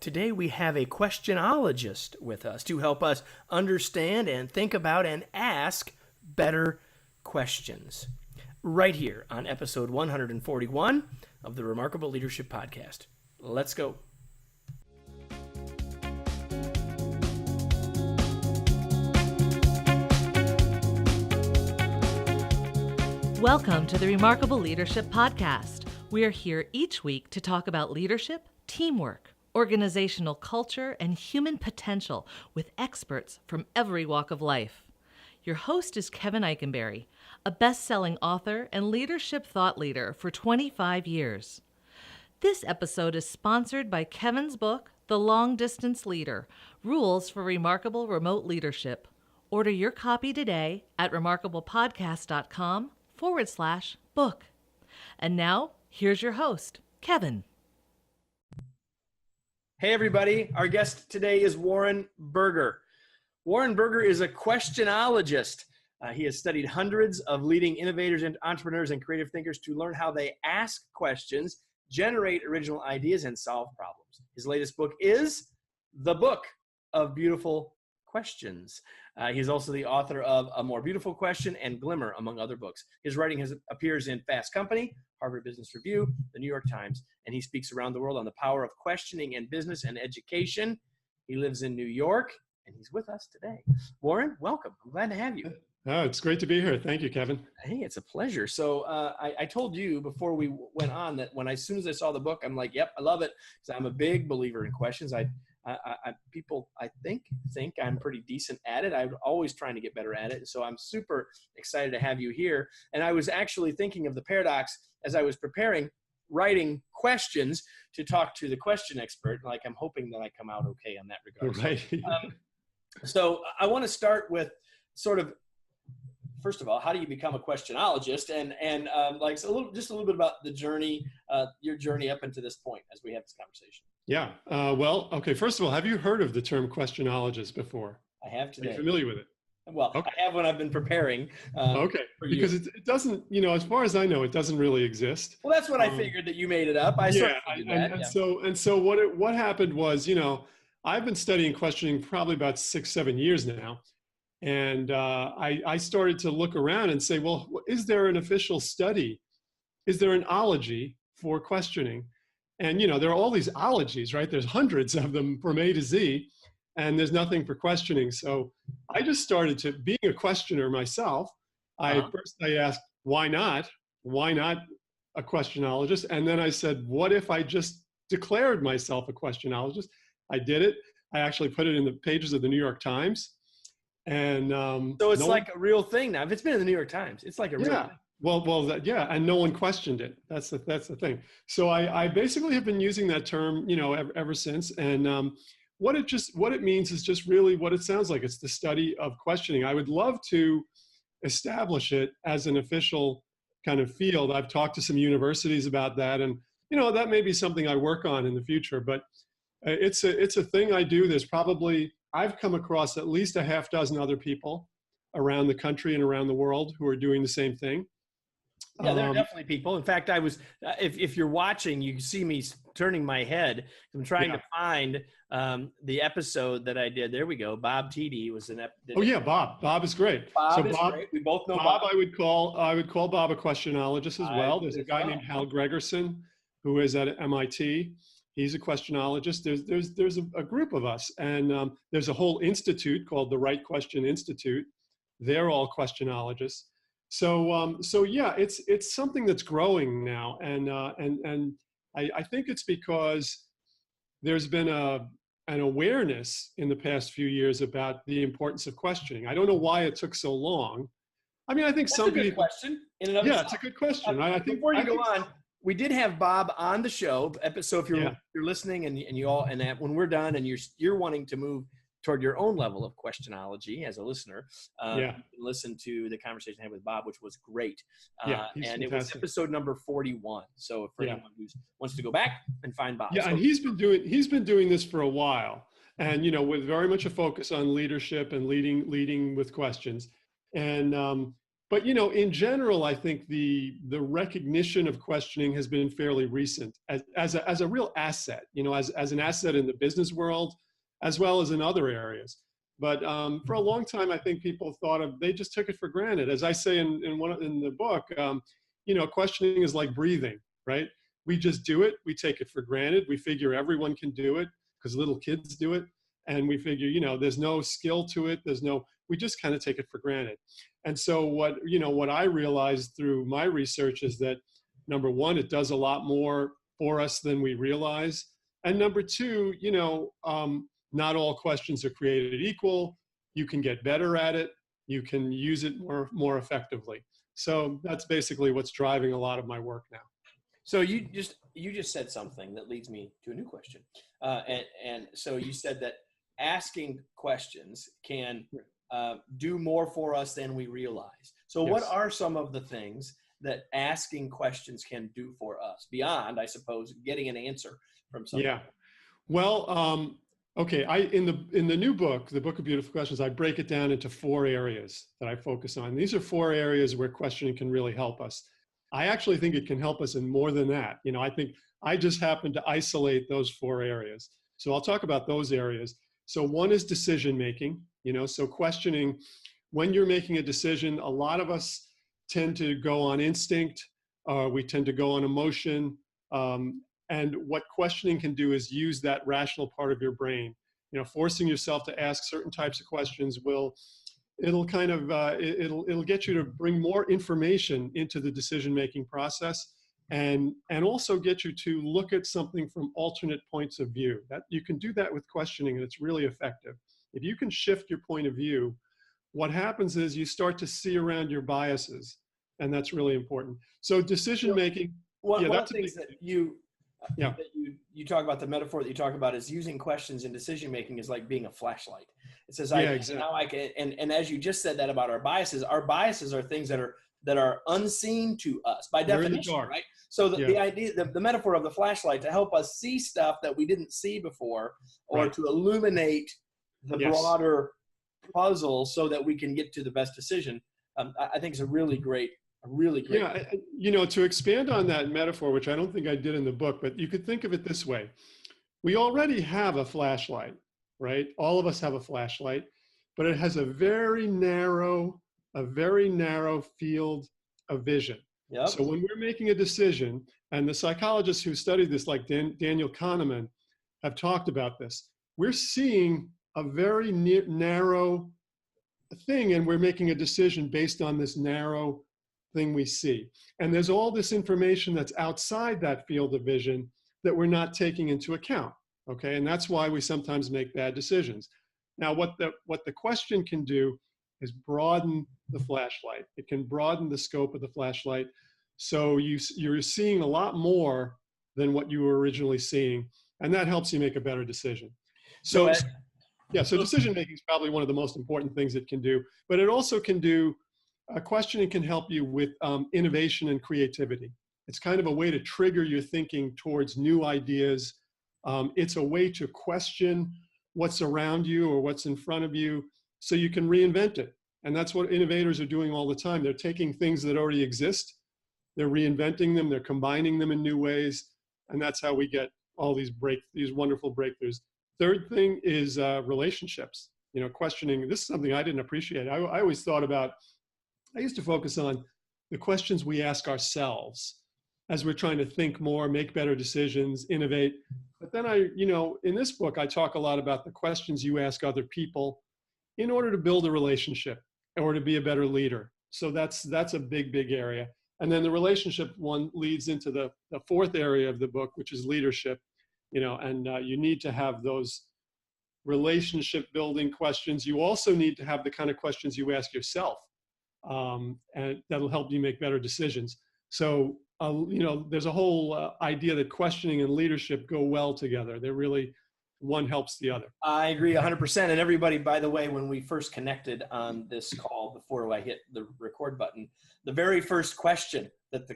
Today we have a questionologist with us to help us understand and think about and ask better questions. Right here on episode 141 of the Remarkable Leadership Podcast. Let's go. Welcome to the Remarkable Leadership Podcast. We are here each week to talk about leadership, teamwork, organizational culture, and human potential with experts from every walk of life. Your host is Kevin Eikenberry, a best-selling author and leadership thought leader for 25 years. This episode is sponsored by Kevin's book, The Long Distance Leader: Rules for Remarkable Remote Leadership. Order your copy today at remarkablepodcast.com/book. And now, here's your host, Kevin. Hey everybody, our guest today is Warren Berger. Warren Berger is a questionologist. He has studied hundreds of leading innovators and entrepreneurs and creative thinkers to learn how they ask questions, generate original ideas, and solve problems. His latest book is The Book of Beautiful Questions. He's also the author of A More Beautiful Question and Glimmer, among other books. His writing appears in Fast Company, Harvard Business Review, the New York Times, and he speaks around the world on the power of questioning in business and education. He lives in New York, and he's with us today. Warren, welcome. I'm glad to have you. Oh, it's great to be here. Thank you, Kevin. Hey, it's a pleasure. So I told you before we went on that as soon as I saw the book, I'm like, yep, I love it. So I'm a big believer in questions. People, I think I'm pretty decent at it. I'm always trying to get better at it. So I'm super excited to have you here. And I was actually thinking of the paradox as I was writing questions to talk to the question expert. Like, I'm hoping that I come out okay on that regard. Right. So I want to start with sort of, first of all, how do you become a questionologist? And just a little bit about the journey, your journey up into this point as we have this conversation. Yeah. Well, okay. First of all, have you heard of the term questionologist before? I have today. Are you familiar with it? Well, okay. I have when I've been preparing. Okay. Because it doesn't, as far as I know, it doesn't really exist. Well, that's what I figured, that you made it up. So what happened was, I've been studying questioning probably about 6-7 years now. And I started to look around and say, well, is there an official study? Is there an ology for questioning? And, there are all these ologies, right? There's hundreds of them from A to Z, and there's nothing for questioning. So I just started to, being a questioner myself, first I asked, why not? Why not a questionologist? And then I said, what if I just declared myself a questionologist? I did it. I actually put it in the pages of the New York Times. And so it's like a real thing now. If it's been in the New York Times, it's like a real thing. And no one questioned it. That's the thing. So I basically have been using that term, ever since. And what it means is just really what it sounds like. It's the study of questioning. I would love to establish it as an official kind of field. I've talked to some universities about that, and that may be something I work on in the future. But it's a thing I do. I've come across at least a half dozen other people around the country and around the world who are doing the same thing. Yeah, there are definitely people. In fact, I was, if you're watching, you can see me turning my head. I'm trying to find the episode that I did. There we go. Bob TD was an episode. Oh yeah, Bob. Bob is great. Bob is great. We both know Bob. I would call Bob a questionologist as well. There's a guy named Hal Gregerson who is at MIT. He's a questionologist. There's a group of us, and there's a whole institute called the Right Question Institute. They're all questionologists. So yeah, it's something that's growing now, and I think it's because there's been an awareness in the past few years about the importance of questioning. I don't know why it took so long. I mean, I think that's some a good people. Question. In and of itself. It's a good question. I think before you go on. We did have Bob on the show. So if you're listening and when we're done and you're wanting to move toward your own level of questionology as a listener, you can listen to the conversation I had with Bob, which was great. He's and fantastic. It was episode number 41. So for anyone who wants to go back and find Bob. Yeah, and he's been doing this for a while, and with very much a focus on leadership and leading with questions. And But, in general, I think the recognition of questioning has been fairly recent as a real asset, as an asset in the business world, as well as in other areas. But for a long time, I think people they just took it for granted. As I say in the book, questioning is like breathing, right? We just do it. We take it for granted. We figure everyone can do it because little kids do it. And we figure, there's no skill to it. We just kind of take it for granted. And so what I realized through my research is that, number one, it does a lot more for us than we realize. And number two, not all questions are created equal. You can get better at it. You can use it more effectively. So that's basically what's driving a lot of my work now. So you just said something that leads me to a new question. And so you said that asking questions can do more for us than we realize. So Yes. what are some of the things that asking questions can do for us beyond, I suppose, getting an answer from someone? Yeah. Well, okay. In the new book, the Book of Beautiful Questions, I break it down into 4 areas that I focus on. These are 4 areas where questioning can really help us. I actually think it can help us in more than that. I think I just happen to isolate those 4 areas. So I'll talk about those areas. So one is decision making, so questioning, when you're making a decision, a lot of us tend to go on instinct, we tend to go on emotion. And what questioning can do is use that rational part of your brain. Forcing yourself to ask certain types of questions it'll get you to bring more information into the decision-making process, and also get you to look at something from alternate points of view. That you can do that with questioning, and it's really effective. If you can shift your point of view, what happens is you start to see around your biases, and that's really important. So decision-making. One of the things that you talk about, the metaphor that you talk about is using questions in decision making is like being a flashlight. It says, exactly. now I can, and as you just said that about our biases are things that are unseen to us by definition, right? So the idea, the metaphor of the flashlight to help us see stuff that we didn't see before, or to illuminate the broader puzzle so that we can get to the best decision. I think it's a really great. Yeah, to expand on that metaphor, which I don't think I did in the book, but you could think of it this way. We already have a flashlight, right? All of us have a flashlight, but it has a very narrow field of vision. Yep. So when we're making a decision, and the psychologists who studied this, like Daniel Kahneman, have talked about this, we're seeing a very narrow thing, and we're making a decision based on this narrow thing we see. And there's all this information that's outside that field of vision that we're not taking into account, okay? And that's why we sometimes make bad decisions. Now, what the question can do is broaden the flashlight. It can broaden the scope of the flashlight. So you're seeing a lot more than what you were originally seeing, and that helps you make a better decision. So decision making is probably one of the most important things it can do, but it also can do, questioning can help you with innovation and creativity. It's kind of a way to trigger your thinking towards new ideas. It's a way to question what's around you or what's in front of you so you can reinvent it. And that's what innovators are doing all the time. They're taking things that already exist, they're reinventing them, they're combining them in new ways, and that's how we get all these wonderful breakthroughs. Third thing is relationships. Questioning, this is something I didn't appreciate. I always thought about, I used to focus on the questions we ask ourselves as we're trying to think more, make better decisions, innovate. But then in this book, I talk a lot about the questions you ask other people in order to build a relationship or to be a better leader. So that's a big, big area. And then the relationship one leads into the 4th area of the book, which is leadership. And you need to have those relationship building questions. You also need to have the kind of questions you ask yourself. And that'll help you make better decisions. So, there's a whole idea that questioning and leadership go well together. They're really, one helps the other. I agree 100%. And everybody, by the way, when we first connected on this call, before I hit the record button, the very first question that the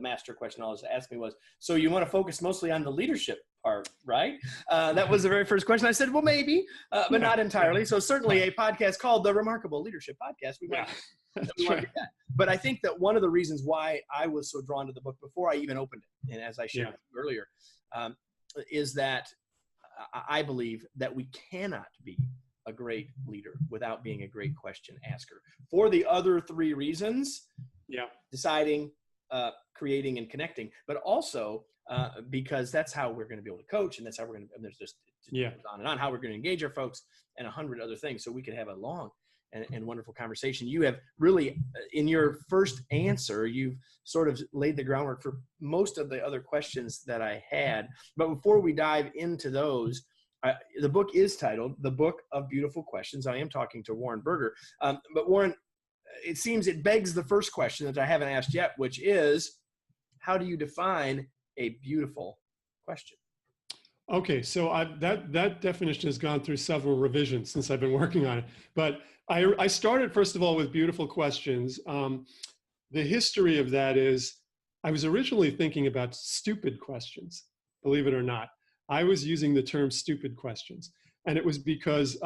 master questionologist asked me was, so you want to focus mostly on the leadership part, right? That was the very first question. I said, well, maybe, but not entirely. So certainly a podcast called The Remarkable Leadership Podcast. We might That's right. But I think that one of the reasons why I was so drawn to the book before I even opened it, and as I shared with you earlier, is that I believe that we cannot be a great leader without being a great question asker. For the other three reasons, deciding, creating, and connecting, but also because that's how we're going to be able to coach, and that's how we're going to, and there's just on and on, how we're going to engage our folks, and 100 other things, so we can have a long and wonderful conversation. You have really, in your first answer, you've sort of laid the groundwork for most of the other questions that I had. But before we dive into those, the book is titled The Book of Beautiful Questions. I am talking to Warren Berger. But Warren, it seems it begs the first question that I haven't asked yet, which is, how do you define a beautiful question? Okay, so that definition has gone through several revisions since I've been working on it. But I started, first of all, with beautiful questions. The history of that is, I was originally thinking about stupid questions, believe it or not. I was using the term stupid questions. And it was because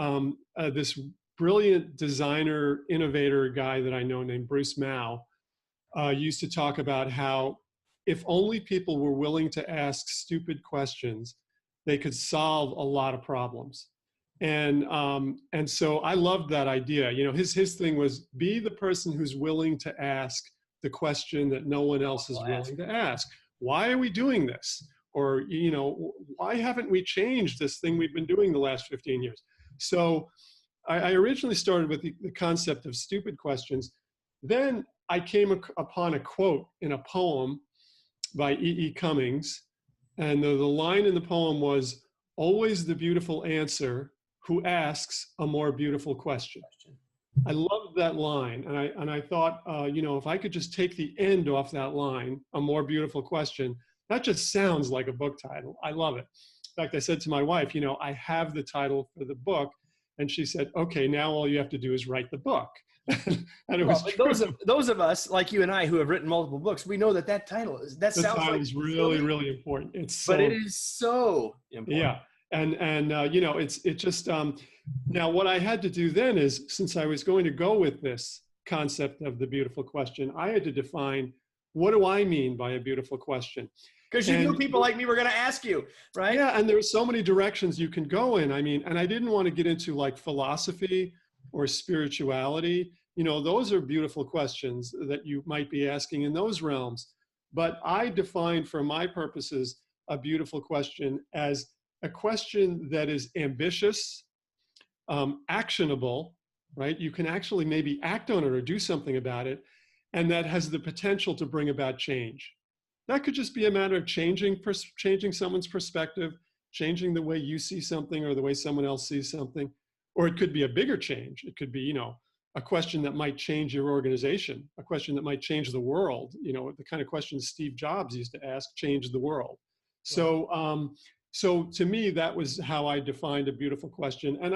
this brilliant designer, innovator guy that I know named Bruce Mao used to talk about how if only people were willing to ask stupid questions, they could solve a lot of problems. And so I loved that idea. You know, his thing was, be the person who's willing to ask the question that no one else is willing to ask. Why are we doing this? Or, you know, why haven't we changed this thing we've been doing the last 15 years? So I originally started with the concept of stupid questions. Then I came upon a quote in a poem by E.E. Cummings. And the line in the poem was, always the beautiful answer who asks a more beautiful question. I loved that line. And I thought, you know, if I could just take the end off that line, a more beautiful question, that just sounds like a book title. I love it. In fact, I said to my wife, you know, I have the title for the book. And she said, okay, now all you have to do is write the book. And it was those of us like you and I who have written multiple books, we know that title is, that sounds like is really, really important. But it is so important. Yeah. And you know, it just, now what I had to do then is, since I was going to go with this concept of the beautiful question, I had to define, what do I mean by a beautiful question? Because you knew people like me were going to ask you, right? Yeah, and there's so many directions you can go in. I mean, and I didn't want to get into like philosophy or spirituality. You know, those are beautiful questions that you might be asking in those realms. But I defined for my purposes a beautiful question as a question that is ambitious, actionable, right? You can actually maybe act on it or do something about it, and that has the potential to bring about change. That could just be a matter of changing someone's perspective, changing the way you see something or the way someone else sees something. Or it could be a bigger change. It could be, you know, a question that might change your organization, a question that might change the world. You know, the kind of questions Steve Jobs used to ask changed the world. So, so to me, that was how I defined a beautiful question. And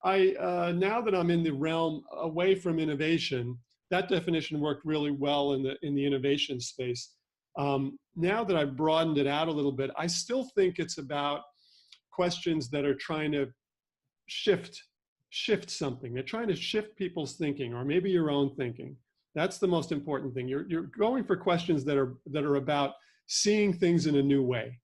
I now that I'm in the realm away from innovation, that definition worked really well in the innovation space. Now that I've broadened it out a little bit, I still think it's about questions that are trying to shift something. They're trying to shift people's thinking, or maybe your own thinking. That's the most important thing. You're going for questions that are about seeing things in a new way.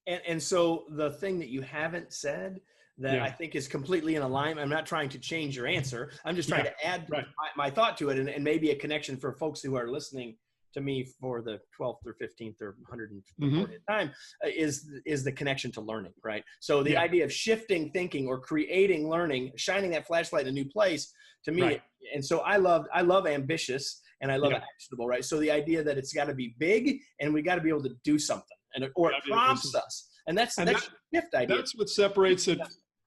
And so the thing that you haven't said that I think is completely in alignment, I'm not trying to change your answer. I'm just trying to add my thought to it, and maybe a connection for folks who are listening to me for the 12th or 15th or 140th time is the connection to learning, right? So the idea of shifting thinking or creating learning, shining that flashlight in a new place, to me, and so I love ambitious and I love actionable, right? So the idea that it's got to be big and we got to be able to do something, or it prompts us, and that's shift idea. That's what separates it.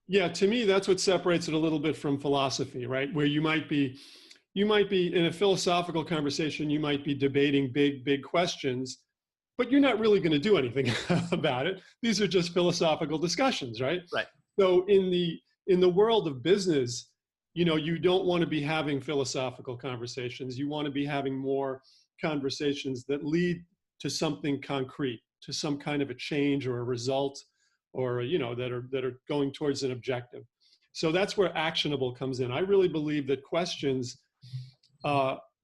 Yeah, to me, that's what separates it a little bit from philosophy, right? Where you might be in a philosophical conversation, you might be debating big questions, but you're not really going to do anything about it. These are just philosophical discussions, right? Right. So in the world of business, you know, you don't want to be having philosophical conversations. You want to be having more conversations that lead to something concrete, to some kind of a change or a result, or, you know, that are going towards an objective. So that's where actionable comes in. I really believe that questions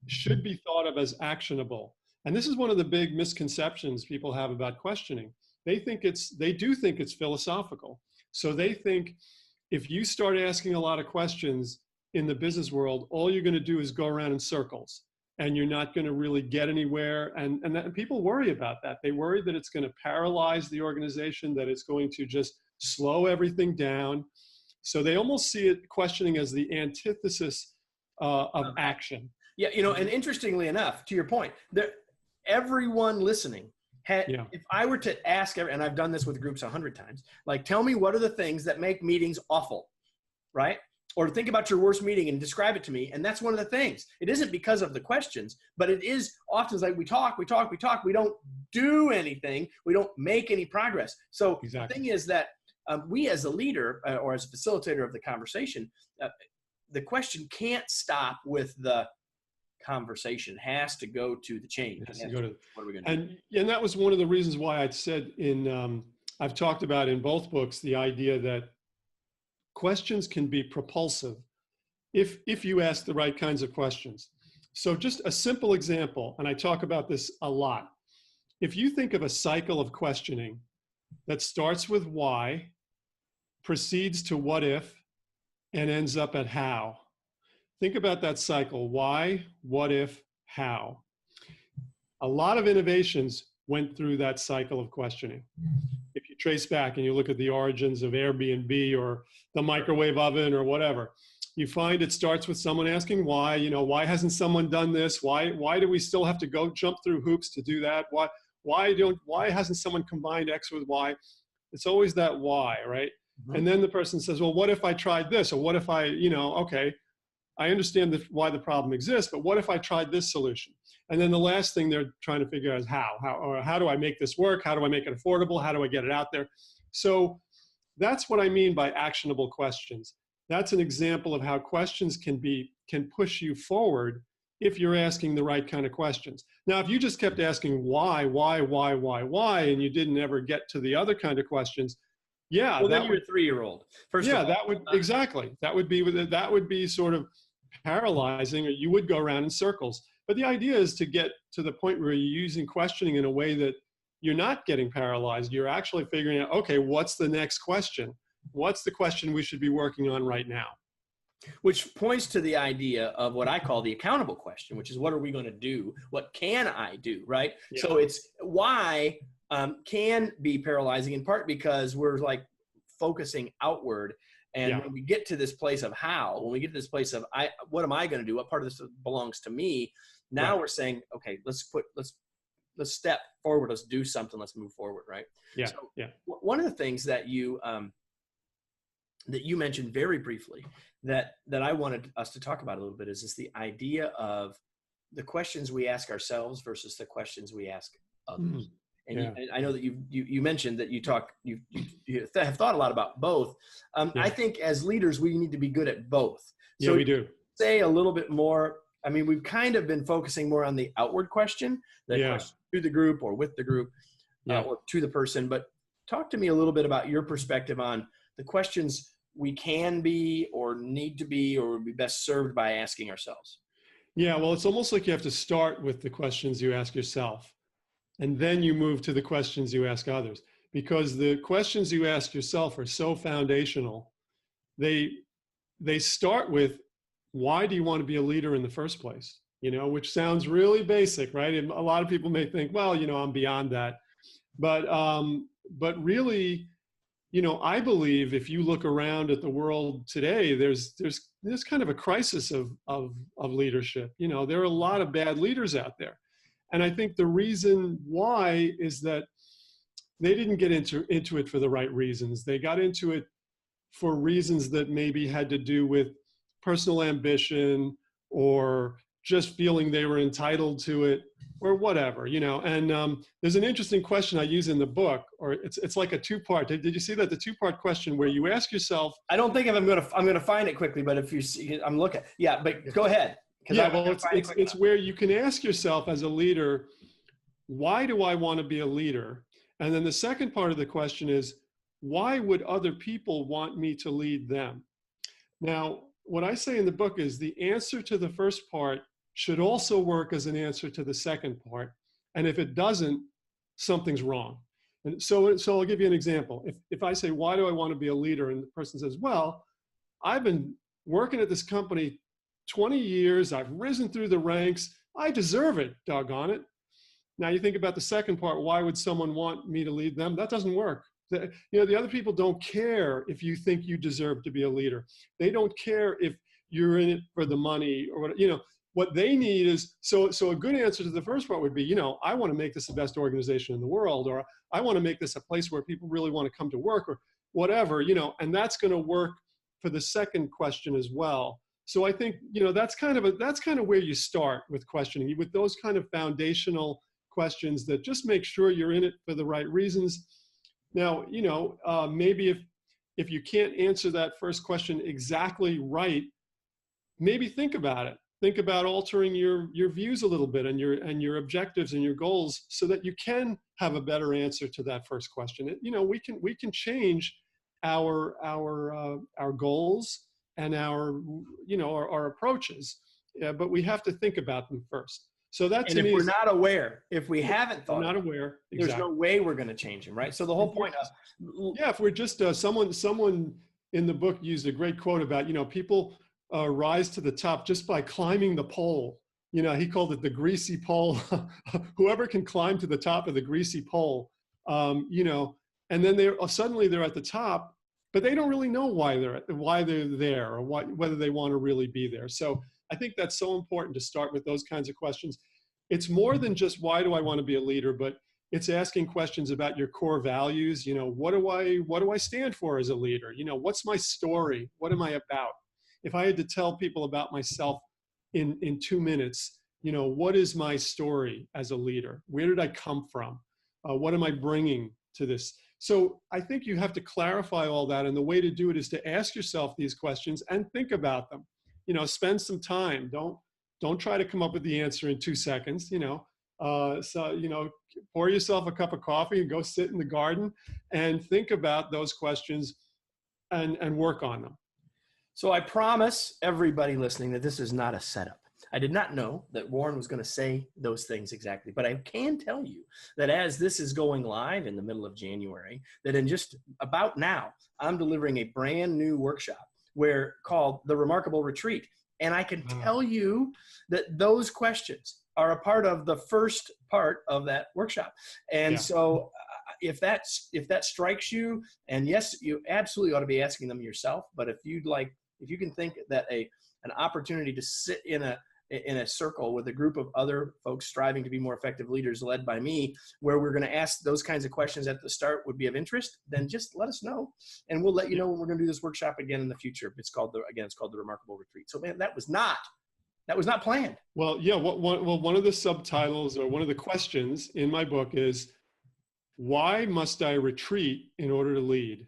should be thought of as actionable. And this is one of the big misconceptions people have about questioning. They do think it's philosophical. So they think if you start asking a lot of questions in the business world, all you're going to do is go around in circles and you're not going to really get anywhere. And people worry about that. They worry that it's going to paralyze the organization, that it's going to just slow everything down. So they almost see it, questioning, as the antithesis of action. Yeah, and interestingly enough, to your point, everyone listening, if I were to ask, and I've done this with groups 100 times, like, tell me what are the things that make meetings awful, right? Or think about your worst meeting and describe it to me. And that's one of the things. It isn't because of the questions, but it is often like we talk, we don't do anything. We don't make any progress. So The thing is that we as a leader or as a facilitator of the conversation, the question can't stop with the conversation. It has to go to the change. What are we going to do? And that was one of the reasons why I'd said I've talked about in both books, the idea that questions can be propulsive if you ask the right kinds of questions. So just a simple example, and I talk about this a lot. If you think of a cycle of questioning that starts with why, proceeds to what if, and ends up at how. Think about that cycle. Why, what if, how. A lot of innovations went through that cycle of questioning. If you trace back and you look at the origins of Airbnb or the microwave oven or whatever, you find it starts with someone asking why. Why hasn't someone done this? Why do we still have to go jump through hoops to do that? Why hasn't someone combined X with Y? It's always that why, right? Mm-hmm. And then the person says, well, what if I tried this? Or what if I, okay, I understand why the problem exists, but what if I tried this solution? And then the last thing they're trying to figure out is how do I make this work? How do I make it affordable? How do I get it out there? So that's what I mean by actionable questions. That's an example of how questions can push you forward if you're asking the right kind of questions. Now, if you just kept asking why, and you didn't ever get to the other kind of questions, well, then you're a 3-year-old. Exactly. That would be sort of paralyzing, or you would go around in circles. But the idea is to get to the point where you're using questioning in a way that you're not getting paralyzed. You're actually figuring out, okay, what's the next question? What's the question we should be working on right now? Which points to the idea of what I call the accountable question, which is, what are we going to do? What can I do, right? Yeah. So it's why can be paralyzing, in part because we're like focusing outward. And when we get to this place of how, when we get to this place of what am I going to do? What part of this belongs to me? Now we're saying, okay, let's step forward. Let's do something. Let's move forward. Right. Yeah. So one of the things that you mentioned very briefly that I wanted us to talk about a little bit is the idea of the questions we ask ourselves versus the questions we ask others. Mm-hmm. And I know that you mentioned that you have thought a lot about both. I think as leaders, we need to be good at both. So we do. Say a little bit more. I mean, we've kind of been focusing more on the outward question, question to the group or with the group or to the person. But talk to me a little bit about your perspective on the questions we can be or need to be or would be best served by asking ourselves. Yeah, well, it's almost like you have to start with the questions you ask yourself. And then you move to the questions you ask others, because the questions you ask yourself are so foundational. They start with, why do you want to be a leader in the first place? Which sounds really basic, right? And a lot of people may think, well, I'm beyond that. But really, I believe if you look around at the world today, there's kind of a crisis of leadership. There are a lot of bad leaders out there. And I think the reason why is that they didn't get into it for the right reasons. They got into it for reasons that maybe had to do with personal ambition or just feeling they were entitled to it or whatever, And there's an interesting question I use in the book, or it's like a 2-part. Did you see that? The 2-part question where you ask yourself. I don't think I'm going to find it quickly, but if you see, I'm looking. Yeah, but go ahead. Yeah, well, it's where you can ask yourself as a leader, why do I want to be a leader? And then the second part of the question is, why would other people want me to lead them? Now, what I say in the book is the answer to the first part should also work as an answer to the second part. And if it doesn't, something's wrong. And so I'll give you an example. If I say, why do I want to be a leader? And the person says, well, I've been working at this company 20 years. I've risen through the ranks. I deserve it, doggone it. Now you think about the second part, why would someone want me to lead them? That doesn't work. The other people don't care if you think you deserve to be a leader. They don't care if you're in it for the money or what they need is, so a good answer to the first part would be, I want to make this the best organization in the world, or I want to make this a place where people really want to come to work, or whatever, and that's going to work for the second question as well. So I think, that's kind of where you start with questioning, with those kind of foundational questions that just make sure you're in it for the right reasons. Now, maybe if you can't answer that first question exactly right, maybe think about it. Think about altering your views a little bit and your objectives and your goals so that you can have a better answer to that first question. We can change our goals and our approaches, but we have to think about them first. So that's, and if we're not aware, if we haven't thought, not aware, there's no way we're going to change them, right? So the whole point of, if we're just someone in the book used a great quote about people rise to the top just by climbing the pole. He called it the greasy pole. Whoever can climb to the top of the greasy pole, and then suddenly they're at the top, but they don't really know why they're there or whether they want to really be there. So I think that's so important to start with those kinds of questions. It's more than just why do I want to be a leader, but it's asking questions about your core values. What do I stand for as a leader? What's my story? What am I about? If I had to tell people about myself in 2 minutes, what is my story as a leader? Where did I come from? What am I bringing to this? So I think you have to clarify all that. And the way to do it is to ask yourself these questions and think about them. Spend some time. Don't try to come up with the answer in 2 seconds, pour yourself a cup of coffee and go sit in the garden and think about those questions and work on them. So I promise everybody listening that this is not a setup. I did not know that Warren was going to say those things exactly, but I can tell you that as this is going live in the middle of January, that in just about now, I'm delivering a brand new workshop called The Remarkable Retreat. And I can tell you that those questions are a part of the first part of that workshop. And so if that strikes you, and yes, you absolutely ought to be asking them yourself, but if you can think that an opportunity to sit in a circle with a group of other folks striving to be more effective leaders led by me, where we're going to ask those kinds of questions at the start would be of interest, then just let us know. And we'll let you know when we're going to do this workshop again in the future. It's called the Remarkable Retreat. So man, that was not planned. Well, yeah. One of the subtitles or one of the questions in my book is, why must I retreat in order to lead?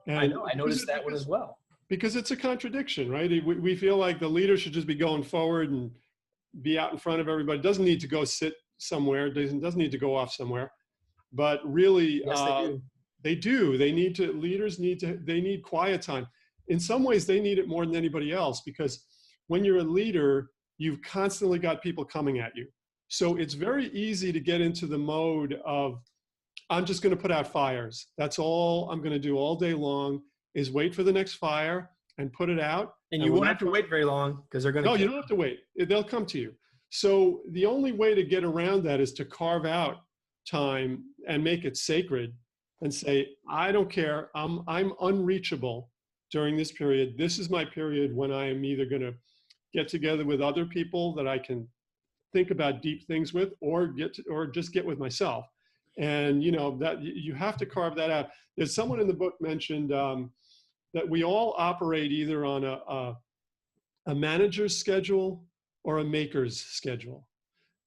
And I know. I noticed that one as well. Because it's a contradiction, right? We feel like the leader should just be going forward and be out in front of everybody. Doesn't need to go sit somewhere. Doesn't need to go off somewhere. But really, yes, they do. They need quiet time. In some ways, they need it more than anybody else, because when you're a leader, you've constantly got people coming at you. So it's very easy to get into the mode of, I'm just going to put out fires. That's all I'm going to do all day long, is wait for the next fire and put it out. And you won't have to wait very long, because they're going to. No, you don't have to wait. They'll come to you. So the only way to get around that is to carve out time and make it sacred and say, I don't care. I'm unreachable during this period. This is my period when I am either going to get together with other people that I can think about deep things with, or just get with myself. And that you have to carve that out. There's someone in the book mentioned that we all operate either on a manager's schedule or a maker's schedule.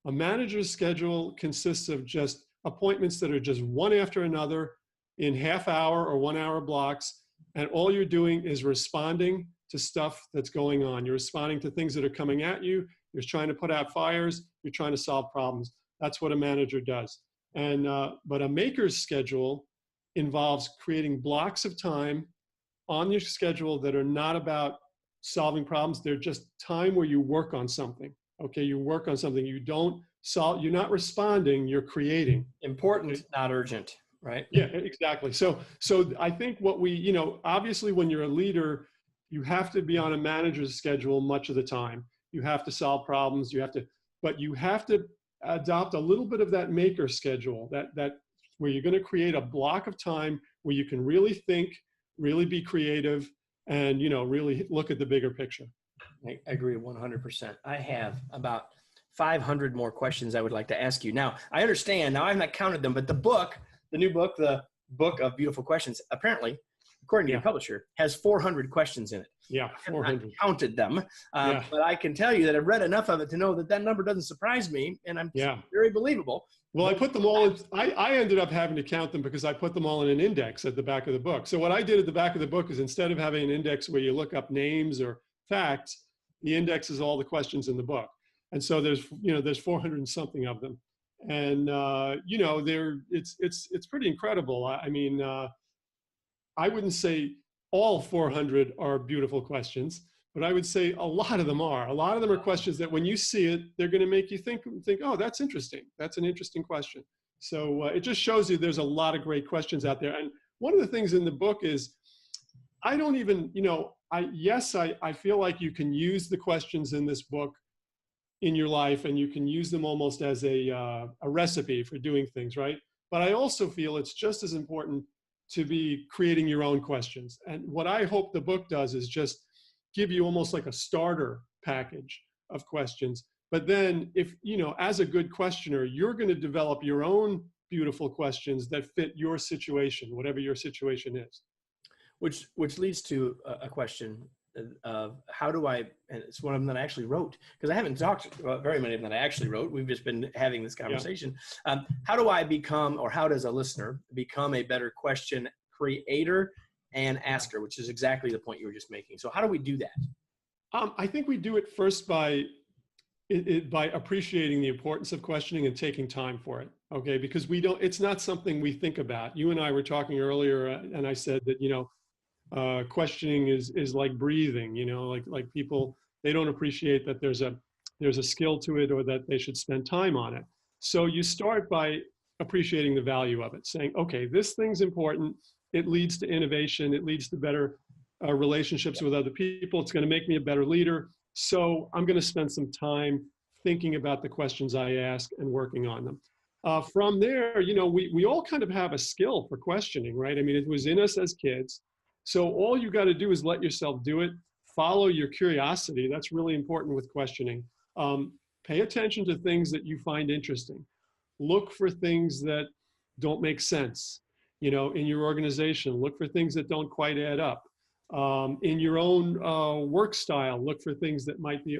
A manager's schedule consists of just appointments that are just one after another in half-hour or 1-hour blocks, and all you're doing is responding to stuff that's going on. You're responding to things that are coming at you. You're trying to put out fires. You're trying to solve problems. That's what a manager does. And but a maker's schedule involves creating blocks of time on your schedule that are not about solving problems. They're just time where you work on something. Okay, you work on something. You don't solve, you're not responding, you're creating. Important, not urgent, right? Yeah, exactly. So I think what we, obviously when you're a leader, you have to be on a manager's schedule much of the time. You have to solve problems, but you have to adopt a little bit of that maker schedule, that where you're going to create a block of time where you can really think, really be creative, and, really look at the bigger picture. I agree 100%. I have about 500 more questions I would like to ask you. Now, I understand, now I've not counted them, but the new book, the Book of Beautiful Questions, apparently, according to your publisher, has 400 questions in it. Yeah, 400. I have not counted them, but I can tell you that I've read enough of it to know that number doesn't surprise me, and I'm very believable. Well, I put them all in, I ended up having to count them because I put them all in an index at the back of the book. So what I did at the back of the book is, instead of having an index where you look up names or facts, the index is all the questions in the book. And so there's 400 and something of them. And, it's pretty incredible. I mean, I wouldn't say all 400 are beautiful questions, but I would say a lot of them are. A lot of them are questions that when you see it, they're going to make you think, oh, that's interesting. That's an interesting question. So it just shows you there's a lot of great questions out there. And one of the things in the book is, I don't even, I feel like you can use the questions in this book in your life, and you can use them almost as a recipe for doing things, right? But I also feel it's just as important to be creating your own questions. And what I hope the book does is just give you almost like a starter package of questions. But then if, as a good questioner, you're going to develop your own beautiful questions that fit your situation, whatever your situation is. Which leads to a question of how do I, and it's one of them that I actually wrote, because I haven't talked about very many of them that I actually wrote. We've just been having this conversation. Yeah. How do I become, or how does a listener become a better question creator and asker, which is exactly the point you were just making. So how do we do that? I think we do it first by appreciating the importance of questioning and taking time for it. Okay, because it's not something we think about. You and I were talking earlier, and I said that, questioning is like breathing, like people, they don't appreciate that there's a skill to it, or that they should spend time on it. So you start by appreciating the value of it, saying, okay, this thing's important. It leads to innovation. It leads to better relationships with other people. It's going to make me a better leader. So I'm going to spend some time thinking about the questions I ask and working on them. From there, we all kind of have a skill for questioning, right? I mean, it was in us as kids. So all you got to do is let yourself do it. Follow your curiosity. That's really important with questioning. Pay attention to things that you find interesting. Look for things that don't make sense, in your organization. Look for things that don't quite add up. In your own work style, look for things that might be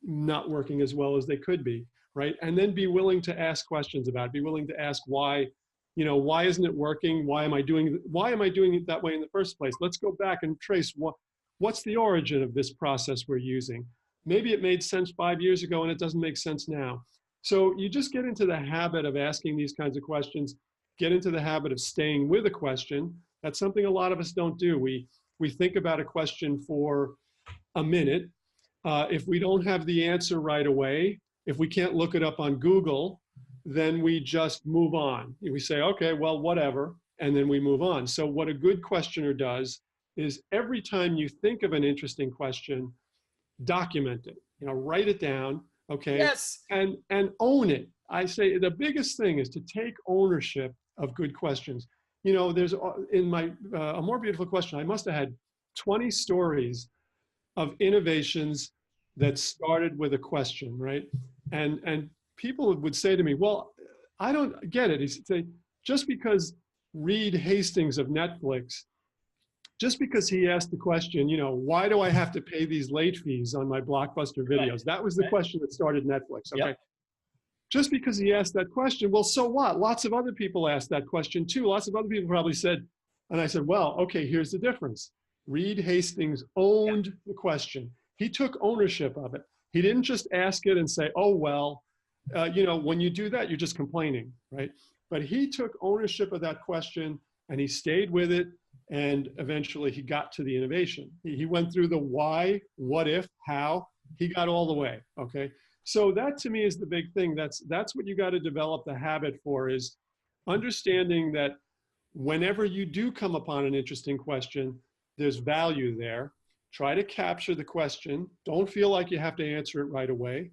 not working as well as they could be, right? And then be willing to ask questions about it. Be willing to ask why. Why isn't it working? Why am I doing it that way in the first place? Let's go back and trace what's the origin of this process we're using. Maybe it made sense 5 years ago and it doesn't make sense now. So you just get into the habit of asking these kinds of questions, get into the habit of staying with a question. That's something a lot of us don't do. We think about a question for a minute. If we don't have the answer right away, if we can't look it up on Google, then we just move on. We say, okay, well, whatever, and then we move on. So what a good questioner does is every time you think of an interesting question, document it, write it down, okay? Yes. And own it. I say the biggest thing is to take ownership of good questions. There's in my A More Beautiful Question, I must have had 20 stories of innovations that started with a question, right? And people would say to me, well, I don't get it. He'd say, just because Reed Hastings of Netflix, just because he asked the question, why do I have to pay these late fees on my Blockbuster videos? Right. That was the question that started Netflix, okay? Yep. Just because he asked that question, well, so what? Lots of other people asked that question too. Lots of other people probably said, and I said, well, okay, here's the difference. Reed Hastings owned the question. He took ownership of it. He didn't just ask it and say, oh, well, when you do that, you're just complaining, right? But he took ownership of that question and he stayed with it. And eventually he got to the innovation. He went through the why, what if, how, he got all the way, okay? So that to me is the big thing. That's what you got to develop the habit for, is understanding that whenever you do come upon an interesting question, there's value there. Try to capture the question. Don't feel like you have to answer it right away,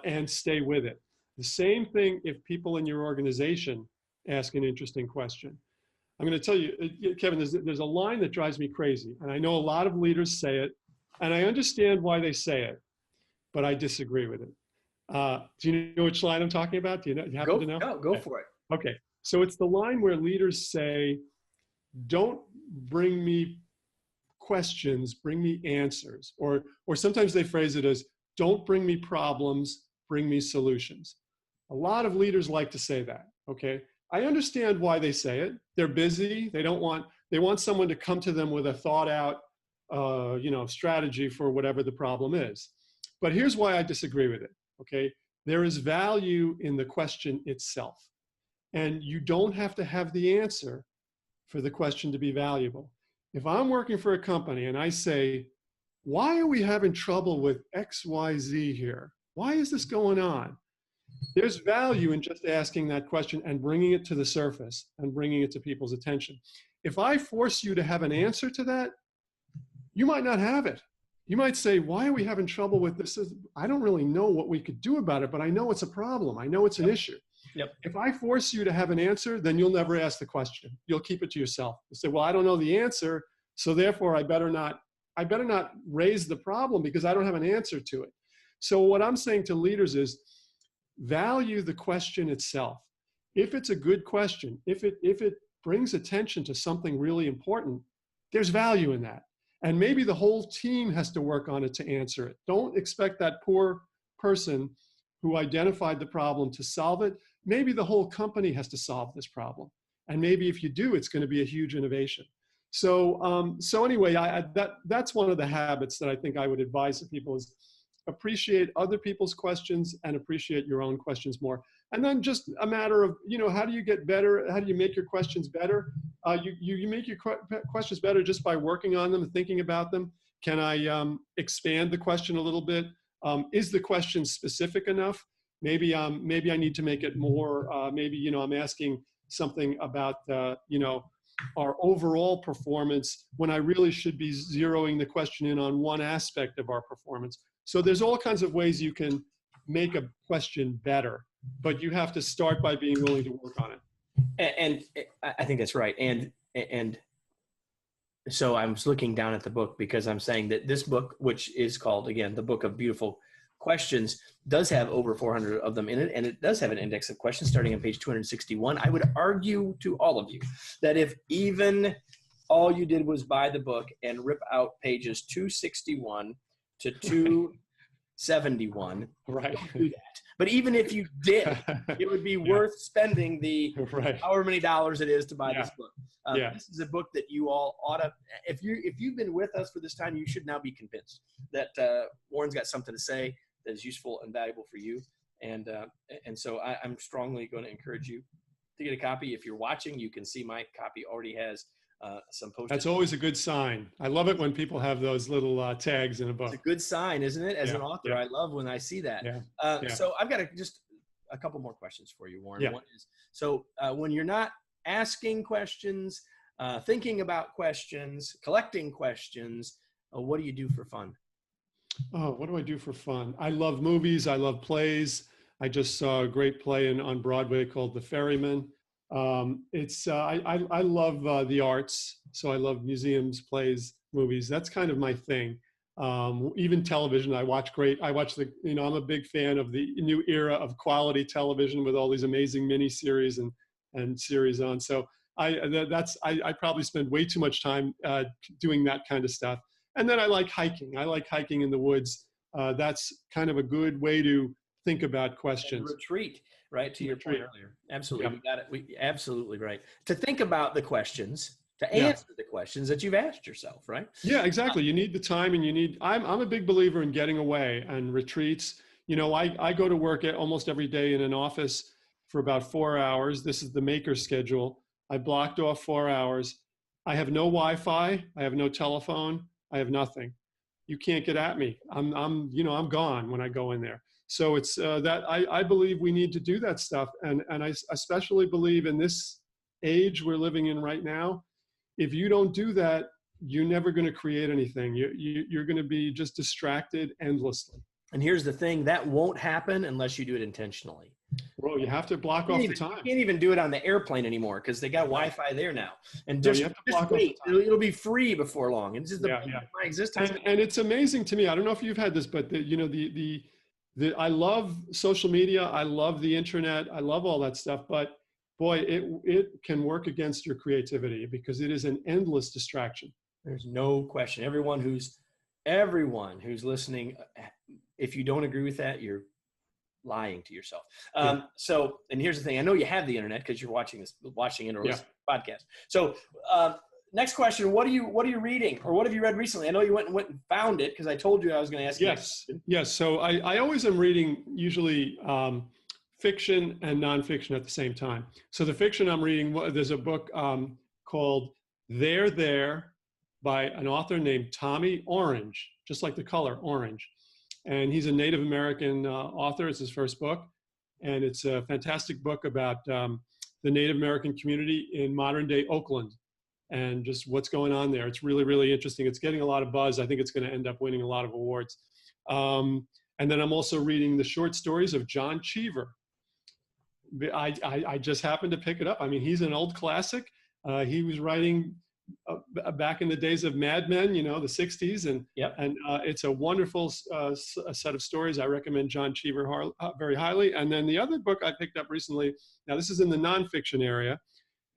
and stay with it. The same thing if people in your organization ask an interesting question. I'm going to tell you, Kevin, there's a line that drives me crazy. And I know a lot of leaders say it, and I understand why they say it, but I disagree with it. Do you know which line I'm talking about? Do you happen to know? Go for it. Okay. So it's the line where leaders say, don't bring me questions, bring me answers. Or sometimes they phrase it as, don't bring me problems, bring me solutions. A lot of leaders like to say that, okay? I understand why they say it. They're busy. They want someone to come to them with a thought out, strategy for whatever the problem is. But here's why I disagree with it, okay? There is value in the question itself. And you don't have to have the answer for the question to be valuable. If I'm working for a company and I say, why are we having trouble with XYZ here? Why is this going on? There's value in just asking that question and bringing it to the surface and bringing it to people's attention. If I force you to have an answer to that, you might not have it. You might say, why are we having trouble with this? I don't really know what we could do about it, but I know it's a problem. I know it's an issue. Yep. If I force you to have an answer, then you'll never ask the question. You'll keep it to yourself. You say, well, I don't know the answer, so therefore I better not raise the problem because I don't have an answer to it. So what I'm saying to leaders is, value the question itself. If it's a good question, if it brings attention to something really important, there's value in that. And maybe the whole team has to work on it to answer it. Don't expect that poor person who identified the problem to solve it. Maybe the whole company has to solve this problem. And maybe if you do, it's going to be a huge innovation. So anyway, that's one of the habits that I think I would advise to people is appreciate other people's questions and appreciate your own questions more. And then just a matter of, how do you get better? How do you make your questions better? You make your questions better just by working on them and thinking about them. Can I expand the question a little bit? Is the question specific enough? Maybe I need to make it more, I'm asking something about, our overall performance when I really should be zeroing the question in on one aspect of our performance. So there's all kinds of ways you can make a question better, but you have to start by being willing to work on it. And I think that's right. And so I was looking down at the book because I'm saying that this book, which is called, again, The Book of Beautiful Questions, does have over 400 of them in it, and it does have an index of questions starting on page 261. I would argue to all of you that if even all you did was buy the book and rip out pages 261 to 271, right? Don't do that. But even if you did, it would be worth spending the however many dollars it is to buy this book. This is a book that you all ought to, if you've been with us for this time, you should now be convinced that Warren's got something to say that is useful and valuable for you. And so I'm strongly going to encourage you to get a copy. If you're watching, you can see my copy already has some posters. That's always a good sign. I love it when people have those little tags in a book. It's a good sign, isn't it? As an author, I love when I see that. So I've got just a couple more questions for you, Warren. One is, so when you're not asking questions, thinking about questions, collecting questions, what do you do for fun? Oh, what do I do for fun? I love movies. I love plays. I just saw a great play on Broadway called The Ferryman. I love the arts. So I love museums, plays, movies. That's kind of my thing. Even television, I'm a big fan of the new era of quality television with all these amazing miniseries and series on. So I probably spend way too much time doing that kind of stuff. And then I like hiking. I like hiking in the woods. That's kind of a good way to think about questions. And retreat, right? To your point earlier. Absolutely. We got it. Absolutely right. To think about the questions, to answer the questions that you've asked yourself, right? Yeah, exactly. You need the time and I'm a big believer in getting away and retreats. I go to work almost every day in an office for about 4 hours. This is the maker schedule. I blocked off 4 hours. I have no Wi-Fi. I have no telephone. I have nothing. You can't get at me. I'm gone when I go in there. So it's that I believe we need to do that stuff. And I especially believe in this age we're living in right now, if you don't do that, you're never going to create anything. You're going to be just distracted endlessly. And here's the thing, that won't happen unless you do it intentionally. Well, you have to block off the time. You can't even do it on the airplane anymore because they got Wi-Fi there now. And No, just wait. It'll be free before long. It's just my existence. And it's amazing to me. I don't know if you've had this, but I love social media. I love the internet. I love all that stuff. But boy, it can work against your creativity because it is an endless distraction. There's no question. Everyone who's listening, if you don't agree with that, you're lying to yourself. So, and here's the thing, I know you have the internet because you're watching it or listening to the podcast. So next question, what are you reading or what have you read recently? I know you went and found it because I told you I was going to ask you. Yes. So I always am reading usually fiction and nonfiction at the same time. So the fiction I'm reading, there's a book called There, There by an author named Tommy Orange, just like the color orange. And he's a Native American author. It's his first book. And it's a fantastic book about the Native American community in modern day Oakland and just what's going on there. It's really, really interesting. It's getting a lot of buzz. I think it's going to end up winning a lot of awards. And then I'm also reading the short stories of John Cheever. I just happened to pick it up. I mean, he's an old classic. He was writing back in the days of Mad Men, the 60s. And it's a wonderful set of stories. I recommend John Cheever very highly. And then the other book I picked up recently, now this is in the nonfiction area,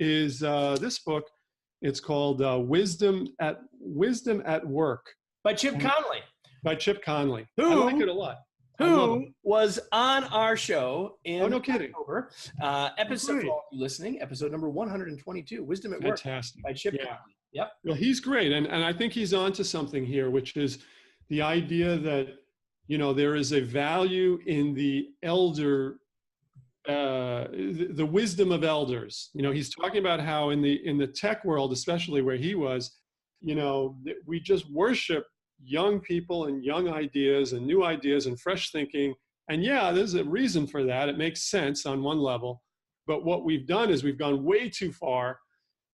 is this book. It's called Wisdom at Work. By Chip Conley. By Chip Conley. I like it a lot. Who was on our show in October. Episode, for all you listening, episode number 122, Wisdom at Work by Chip Conley. Yep. Well, he's great. And I think he's onto something here, which is the idea that, there is a value in the elder, the wisdom of elders. He's talking about how in the tech world, especially where he was, we just worship young people and young ideas and new ideas and fresh thinking. And there's a reason for that. It makes sense on one level. But what we've done is we've gone way too far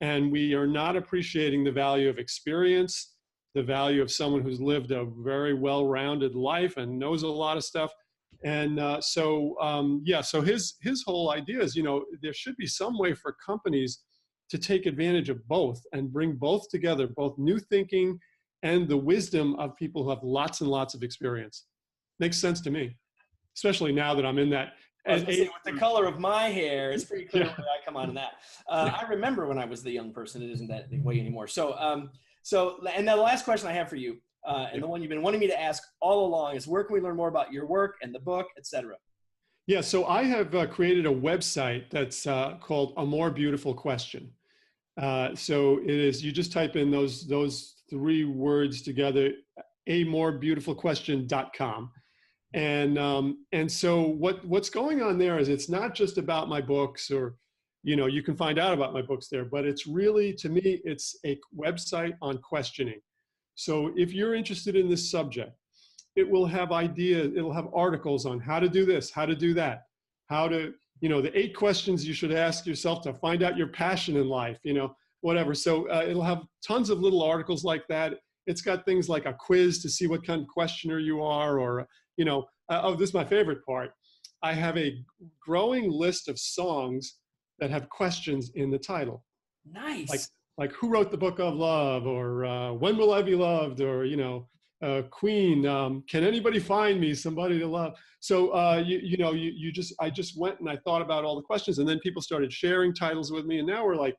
and we are not appreciating the value of experience, the value of someone who's lived a very well-rounded life and knows a lot of stuff. And so his whole idea is, there should be some way for companies to take advantage of both and bring both together, both new thinking and the wisdom of people who have lots and lots of experience. Makes sense to me, especially now that I'm in that. With the color of my hair, it's pretty clear where I come on in that. I remember when I was the young person. It isn't that way anymore. So, and now the last question I have for you, and the one you've been wanting me to ask all along is, where can we learn more about your work and the book, etc.? Yeah, so I have created a website that's called A More Beautiful Question. So it is, you just type in those three words together, amorebeautifulquestion.com. And so what's going on there is it's not just about my books or, you can find out about my books there, but it's really, to me, it's a website on questioning. So if you're interested in this subject, it will have ideas, it'll have articles on how to do this, how to do that, how to, the 8 questions you should ask yourself to find out your passion in life, whatever. So it'll have tons of little articles like that. It's got things like a quiz to see what kind of questioner you are, or, this is my favorite part. I have a growing list of songs that have questions in the title. Nice. Like who wrote the Book of Love, or when will I be loved, or, Queen, can anybody find me somebody to love? So, I just went and I thought about all the questions, and then people started sharing titles with me. And now we're like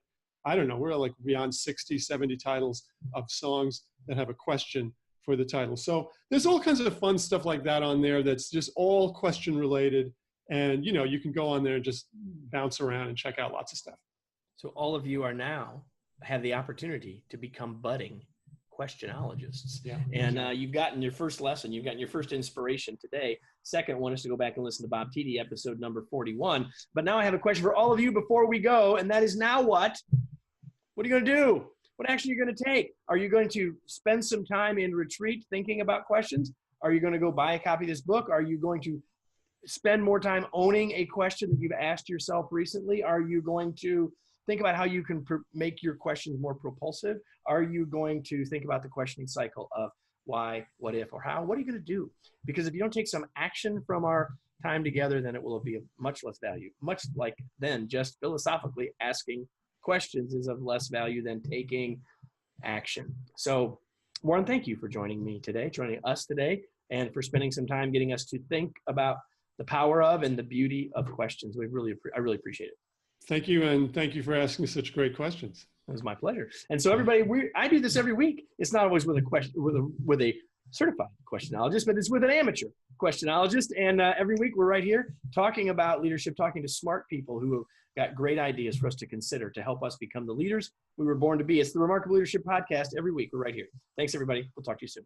beyond 60, 70 titles of songs that have a question for the title. So there's all kinds of fun stuff like that on there that's just all question related. And, you can go on there and just bounce around and check out lots of stuff. So all of you have the opportunity to become budding questionologists. Yeah. And you've gotten your first lesson. You've gotten your first inspiration today. Second one is to go back and listen to Bob Tiede, episode number 41. But now I have a question for all of you before we go. And that is, now what? What are you going to do? What action are you going to take? Are you going to spend some time in retreat thinking about questions? Are you going to go buy a copy of this book? Are you going to spend more time owning a question that you've asked yourself recently? Are you going to think about how you can make your questions more propulsive? Are you going to think about the questioning cycle of why, what if, or how? What are you going to do? Because if you don't take some action from our time together, then it will be of much less value. Much like then just philosophically asking questions is of less value than taking action. So Warren, thank you for joining us today, and for spending some time getting us to think about the power of and the beauty of questions. I really appreciate it. Thank you, and thank you for asking such great questions. It was my pleasure. And so everybody, I do this every week. It's not always with a question, with a certified questionologist, but it's with an amateur questionologist. And every week we're right here talking about leadership, talking to smart people who have got great ideas for us to consider to help us become the leaders we were born to be. It's the Remarkable Leadership Podcast. Every week we're right here. Thanks, everybody. We'll talk to you soon.